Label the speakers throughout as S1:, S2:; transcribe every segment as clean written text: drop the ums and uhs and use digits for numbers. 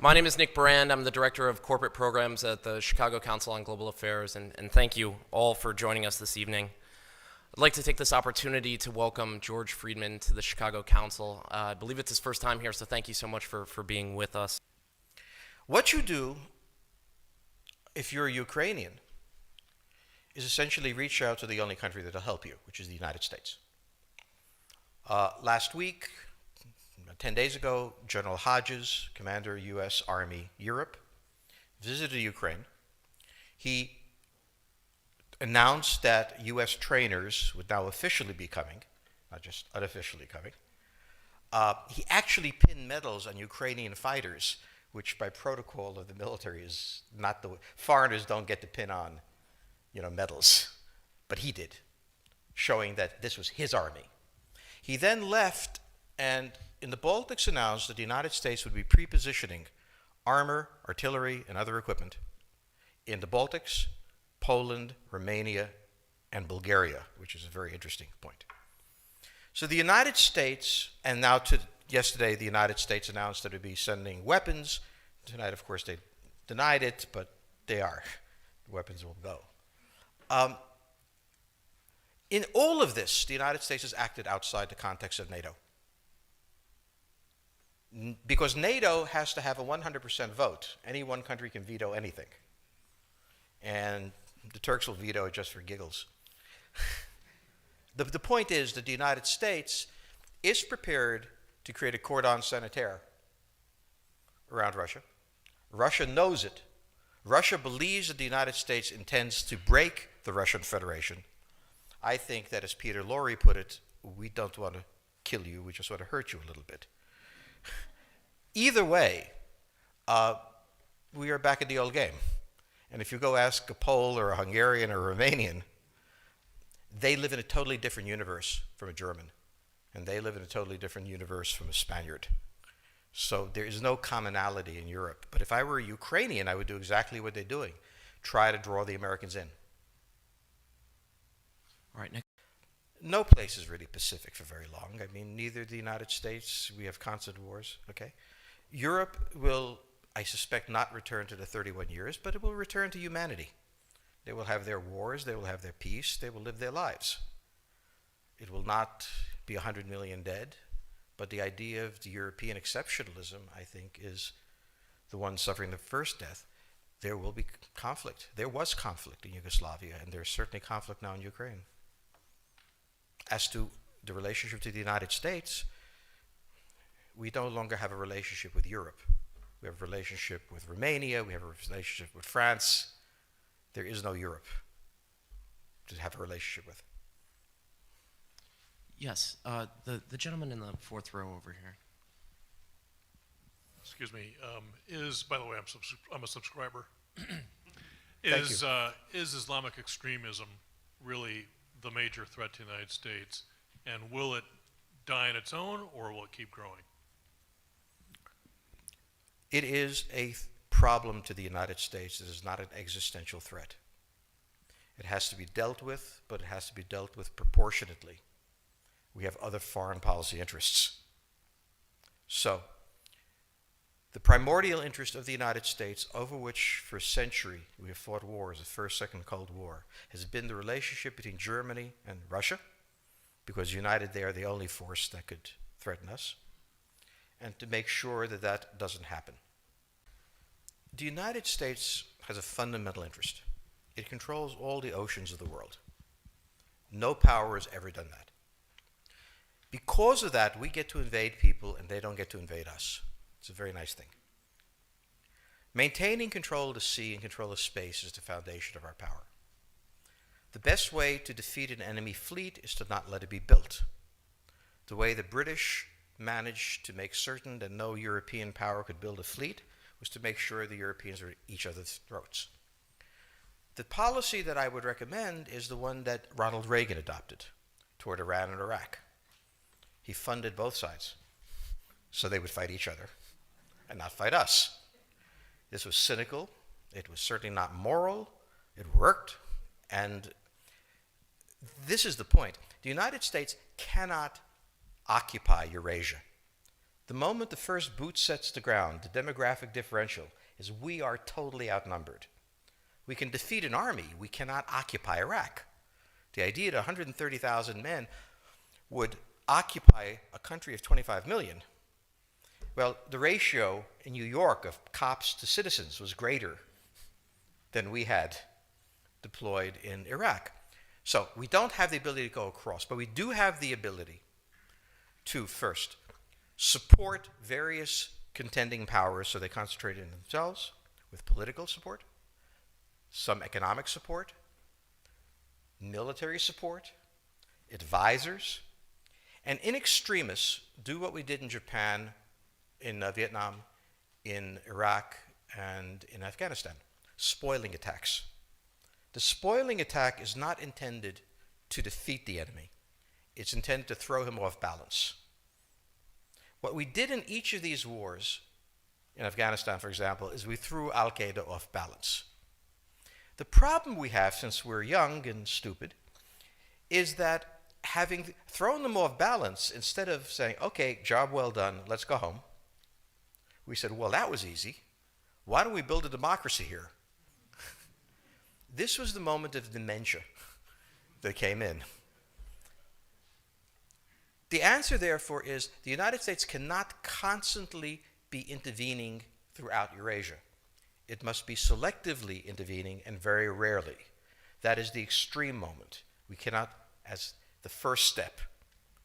S1: My name is Nick Brand. I'm the Director of Corporate Programs at the Chicago Council on Global Affairs, and thank you all for joining us this evening. I'd like to take this opportunity to welcome George Friedman to the Chicago Council. I believe it's his first time here, so thank you so much for being with us.
S2: What you do, if you're a Ukrainian, is essentially reach out to the only country that will help you, which is the United States. Last week, 10 days ago, General Hodges, Commander U.S. Army Europe, visited Ukraine. He announced that U.S. trainers would now officially be coming, not just unofficially coming. He actually pinned medals on Ukrainian fighters, which by protocol of the military is not the way. Foreigners don't get to pin on, medals, but he did, showing that this was his army. He then left and in the Baltics announced that the United States would be pre-positioning armor, artillery, and other equipment in the Baltics, Poland, Romania, and Bulgaria, which is a very interesting point. So the United States, and now yesterday the United States announced that it would be sending weapons. Tonight, of course, they denied it, but they are. The weapons will go. In all of this, the United States has acted outside the context of NATO. Because NATO has to have a 100% vote. Any one country can veto anything. And the Turks will veto it just for giggles. The point is that the United States is prepared to create a cordon sanitaire around Russia. Russia knows it. Russia believes that the United States intends to break the Russian Federation. I think that, as Peter Lorre put it, we don't want to kill you, we just want to hurt you a little bit. Either way, we are back in the old game. And if you go ask a Pole or a Hungarian or a Romanian, they live in a totally different universe from a German. And they live in a totally different universe from a Spaniard. So there is no commonality in Europe. But if I were a Ukrainian, I would do exactly what they're doing. Try to draw the Americans in.
S1: All right, Nick.
S2: No place is really Pacific for very long. I mean, neither the United States, we have constant wars, okay? Europe will, I suspect, not return to the 31 years, but it will return to humanity. They will have their wars, they will have their peace, they will live their lives. It will not be 100 million dead, but the idea of the European exceptionalism, I think, is the one suffering the first death. There will be conflict. There was conflict in Yugoslavia, and there's certainly conflict now in Ukraine. As to the relationship to the United States, we no longer have a relationship with Europe. We have a relationship with Romania, we have a relationship with France. There is no Europe to have a relationship with.
S1: Yes, the gentleman in the fourth row over here.
S3: Excuse me. By the way, I'm a subscriber.
S2: Thank
S3: Is
S2: you.
S3: Islamic extremism really the major threat to the United States, and will it die on its own, or will it keep growing?
S2: It is a problem to the United States. It is not an existential threat. It has to be dealt with, but it has to be dealt with proportionately. We have other foreign policy interests. So, the primordial interest of the United States, over which for a century we have fought wars, the First, Second Cold War, has been the relationship between Germany and Russia, because united they are the only force that could threaten us, and to make sure that that doesn't happen. The United States has a fundamental interest. It controls all the oceans of the world. No power has ever done that. Because of that, we get to invade people and they don't get to invade us. It's a very nice thing. Maintaining control of the sea and control of space is the foundation of our power. The best way to defeat an enemy fleet is to not let it be built. The way the British managed to make certain that no European power could build a fleet was to make sure the Europeans were at each other's throats. The policy that I would recommend is the one that Ronald Reagan adopted toward Iran and Iraq. He funded both sides so they would fight each other and not fight us. This was cynical. It was certainly not moral. It worked. And this is the point. The United States cannot occupy Eurasia. The moment the first boot sets the ground, the demographic differential is we are totally outnumbered. We can defeat an army. We cannot occupy Iraq. The idea that 130,000 men would occupy a country of 25 million, well, the ratio in New York of cops to citizens was greater than we had deployed in Iraq. So we don't have the ability to go across, but we do have the ability to first support various contending powers so they concentrate in themselves with political support, some economic support, military support, advisors, and in extremis do what we did in Japan, in Vietnam, in Iraq, and in Afghanistan, spoiling attacks. The spoiling attack is not intended to defeat the enemy. It's intended to throw him off balance. What we did in each of these wars, in Afghanistan, for example, is we threw Al-Qaeda off balance. The problem we have, since we're young and stupid, is that having thrown them off balance, instead of saying, okay, job well done, let's go home, we said, well, that was easy. Why don't we build a democracy here? This was the moment of dementia that came in. The answer, therefore, is the United States cannot constantly be intervening throughout Eurasia. It must be selectively intervening and very rarely. That is the extreme moment. We cannot, as the first step,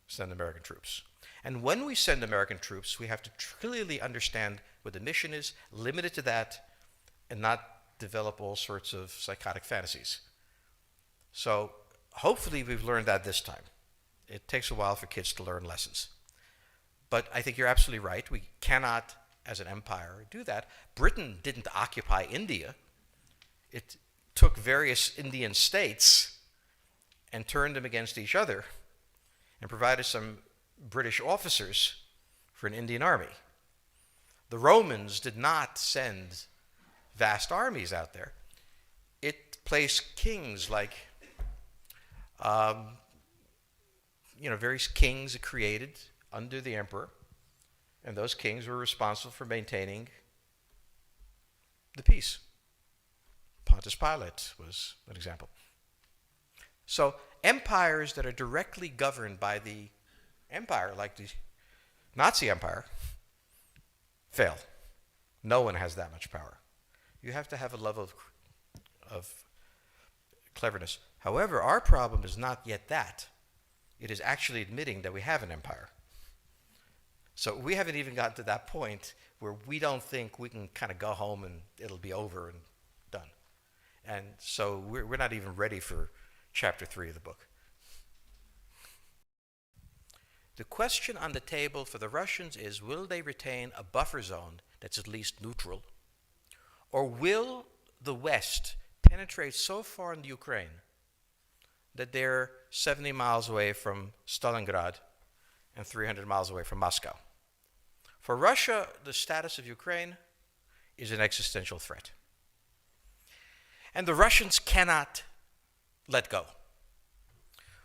S2: send American troops. And when we send American troops, we have to clearly understand what the mission is, limit it to that, and not develop all sorts of psychotic fantasies. So hopefully we've learned that this time. It takes a while for kids to learn lessons. But I think you're absolutely right. We cannot, as an empire, do that. Britain didn't occupy India. It took various Indian states and turned them against each other and provided some British officers for an Indian army. The Romans did not send vast armies out there. It placed kings like, various kings it created under the emperor, and those kings were responsible for maintaining the peace. Pontius Pilate was an example. So empires that are directly governed by the empire, like the Nazi Empire, fail. No one has that much power. You have to have a level of cleverness. However, our problem is not yet that. It is actually admitting that we have an empire. So we haven't even gotten to that point where we don't think we can kind of go home and it'll be over and done. And so we're not even ready for chapter 3 of the book. The question on the table for the Russians is, will they retain a buffer zone that's at least neutral? Or will the West penetrate so far in the Ukraine that they're 70 miles away from Stalingrad and 300 miles away from Moscow? For Russia, the status of Ukraine is an existential threat. And the Russians cannot let go.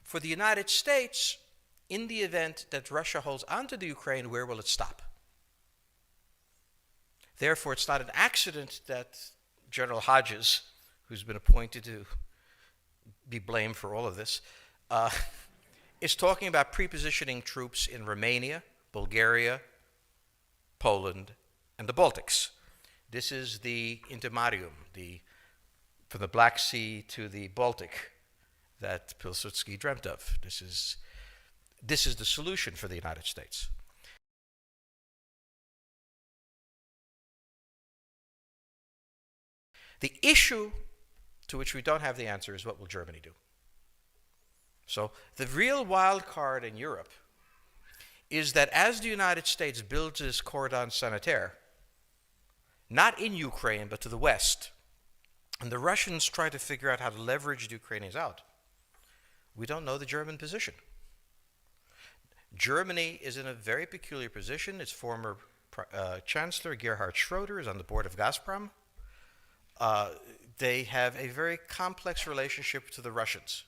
S2: For the United States, in the event that Russia holds onto the Ukraine, where will it stop? Therefore, it's not an accident that General Hodges, who's been appointed to be blamed for all of this, is talking about prepositioning troops in Romania, Bulgaria, Poland, and the Baltics. This is the intermarium, from the Black Sea to the Baltic, that Pilsudski dreamt of. This is the solution for the United States. The issue to which we don't have the answer is, what will Germany do? So the real wild card in Europe is that as the United States builds this cordon sanitaire, not in Ukraine, but to the west, and the Russians try to figure out how to leverage the Ukrainians out, we don't know the German position. Germany is in a very peculiar position. Its former Chancellor, Gerhard Schroeder, is on the board of Gazprom. They have a very complex relationship to the Russians.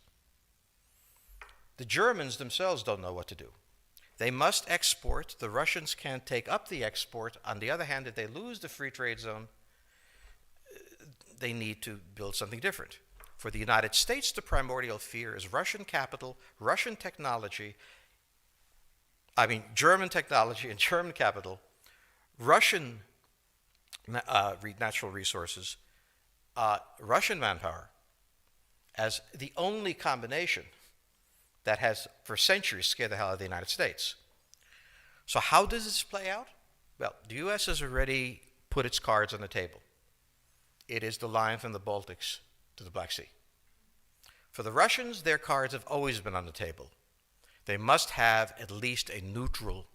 S2: The Germans themselves don't know what to do. They must export. The Russians can't take up the export. On the other hand, if they lose the free trade zone, they need to build something different. For the United States, the primordial fear is Russian capital, Russian technology, German technology and German capital, Russian natural resources, Russian manpower, as the only combination that has for centuries scared the hell out of the United States. So how does this play out? Well, the U.S. has already put its cards on the table. It is the line from the Baltics to the Black Sea. For the Russians, their cards have always been on the table. They must have at least a neutral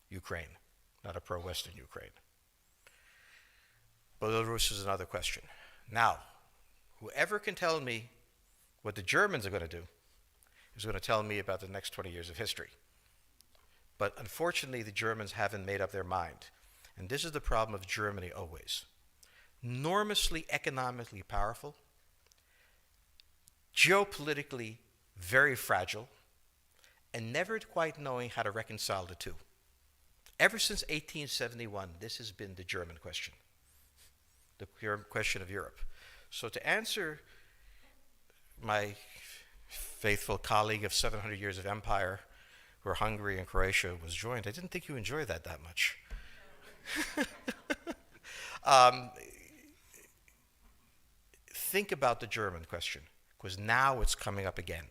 S2: Ukraine, not a pro-Western Ukraine. Belarus is another question. Now, whoever can tell me what the Germans are going to do is going to tell me about the next 20 years of history. But unfortunately, the Germans haven't made up their mind. And this is the problem of Germany always. Enormously economically powerful, geopolitically very fragile, and never quite knowing how to reconcile the two. Ever since 1871, this has been the German question, the question of Europe. So to answer my faithful colleague of 700 years of empire, where Hungary and Croatia was joined, I didn't think you enjoyed that much. Think about the German question, because now it's coming up again.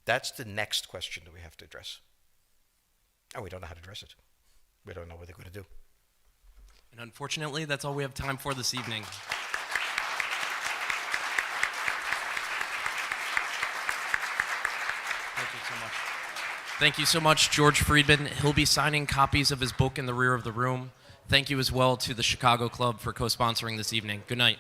S2: That's the next question that we have to address. And we don't know how to address it. We don't know what they're going to do.
S1: And unfortunately, that's all we have time for this evening. Thank you so much. Thank you so much, George Friedman. He'll be signing copies of his book in the rear of the room. Thank you as well to the Chicago Club for co-sponsoring this evening. Good night.